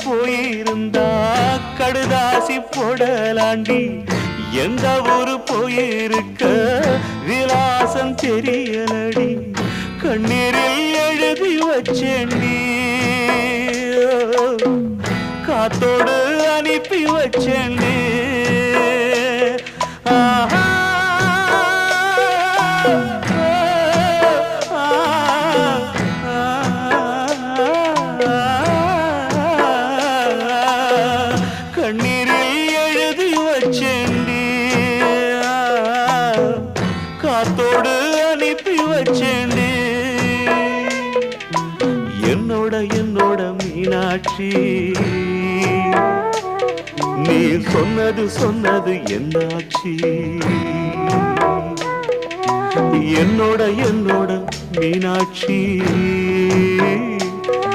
போயிருந்தா கடுதாசி போடலாண்டி எந்த ஊரு போயிருக்க விலாசம் தெரியலடி கண்ணீரில் எழுதி வச்சேண்டி காத்தோடு அனுப்பி வச்சேண்டி கண்ணீரில் எழுதி வச்சேண்டி காத்தோடு அனுப்பி வச்சேண்டி என்னோட என்னோட மீனாட்சி நீ சொன்னது சொன்னது என்னாச்சு என்னோட என்னோட மீனாட்சி